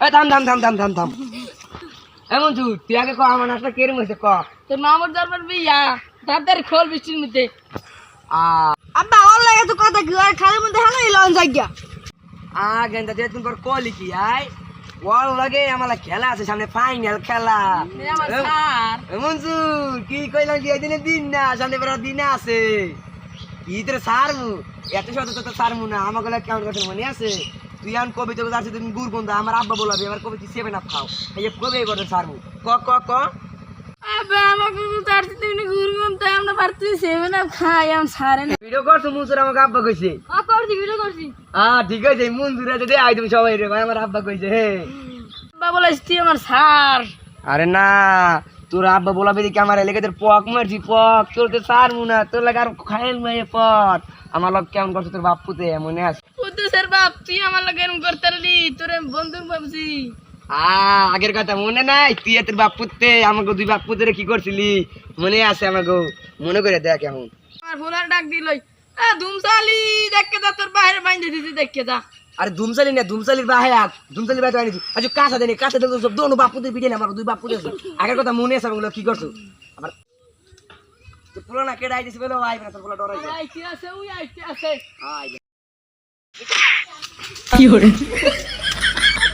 এই থাম থাম থাম থাম থাম থাম এমন তুই আগে ক আমার নাচটা কেরম হয়েছে ক তোর মামার দরবার বিয়া তাদের খোল বৃষ্টির মধ্যে আব্বা ওর লাগে তো কথা কি আর খালি মধ্যে হানো লন জায়গা গেন্দা দিয়ে তুমি কলি কি আই ওর লাগে আমার খেলা আছে সামনে ফাইনাল খেলা আমার স্যার এমন কি কইলাম কি এদিনে দিন না সামনে বেড়া দিনে আছে ইতরে সারমু এত শত তো সারমু না আমাকে কেমন কথা মনে আছে তুই আন কবি তো যাচ্ছে তুমি গুড় গন্ধ আমার আব্বা বলাবি আমার কবি তুই সেভেন আপ খাও এই যে কবে করে সারমু ক ক ক আব্বা আমাকে তার তুমি ঘুরগম তাই আমরা পারছি সেভেন আপ খাই আম সারে না ভিডিও করছো মুসুর আমাকে আব্বা কইছে করছি ভিডিও করছি ঠিক আছে মঞ্জুর আছে দে আই তুমি সবাই রে ভাই আমার আব্বা কইছে হে আব্বা বলাইস তুই আমার স্যার আরে না তোর আব্বা বলাবি দেখি আমার এলাকায় তোর পক মারছি পক তোর তো সারমু না তোর লাগে আর খাইল মেয়ে পথ আমার লোক কেমন করছে তোর বাপুতে মনে আছে ওতে স্যার বাপ তুই আমার লাগে এরকম করতে পারলি তোর বন্ধু ভাবছি আগের কথা মনে নাই তুই তোর বাপুতে আমাকে দুই বাপুতে কি করছিলি মনে আছে আমাকে মনে করে দেখ কেমন আমার ফোলার ডাক দিলই ধুমসালি দেখকে যা তোর বাইরে বাইন্ধে দিছি দেখকে যা আরে ধুমসালি না ধুমসালির বাহে ধুমসালির বাহে আনিছি আচ্ছা কাঁচা দেনি কাঁচা দেন সব দোনো বাপুতে পিটে না আমার দুই বাপুতে আছে আগের কথা মনে আছে আমাকে কি করছো আবার তো পুরো না কেডাই দিছি বলে আইবে না তোর পুরো ডরাইছে আইতে আছে ওই আইতে আছে আইবে কি হরে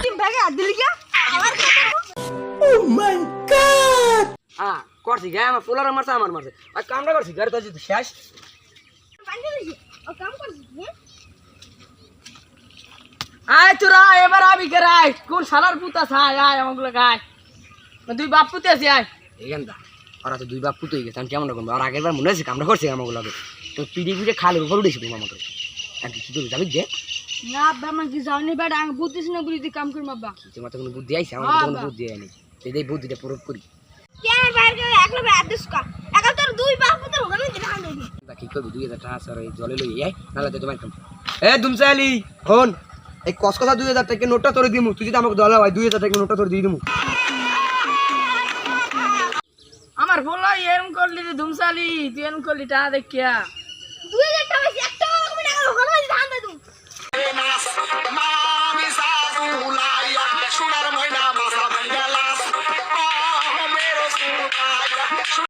টিম ব্যাগে হাত দিলি কি আবার ও মাই গড করছি গায় আমার পোলার মারছে আমার মারছে আর কামটা করছি গাড়ি তো শেষ বান্ধে দিছি ও কাম করছিস আয় তোরা এবার আবি কে রাই কোন শালার পুতা ছায় আয় আমাগুলো গায় দুই বাপ পুতে আছে আয় এখানটা ওরা তো দুই বাপ পুতো হয়ে গেছে আমি কেমন রকম আর আগের বার মনে আছে কামটা করছি আমাকে লাগে তো পিড়ি পিড়ে খালের উপর উঠেছি তুমি আমাকে আর কি করবি যাবি যে না আব্বা আমার কি যাওনি বেড়া আমি বুদ্ধিস না গুলিতে কাম করম আব্বা তোমার তো কোনো বুদ্ধি আইছে আমার তো কোনো বুদ্ধি আইনি এই বুদ্ধিটা প্রয়োগ করি তুই আমার বাইরে গিয়ে একলা হাত দিস কা একা তোর দুই বাপ পুত্র ওখানে দিতে হান দিবি কি করবি 2000 টাকা স্যার এই জলে লই আই নালে তো তোমার কাম এ দুমসালি ফোন এই কসকসা 2000 টাকা নোটটা তোরে দিমু তুই যদি আমাকে দলা হয় 2000 টাকা নোটটা তোরে দিয়ে দিমু আমার বলাই এরম করলি রে ধুমসালি তুই এরম করলি টা দেখিয়া 2000 টাকা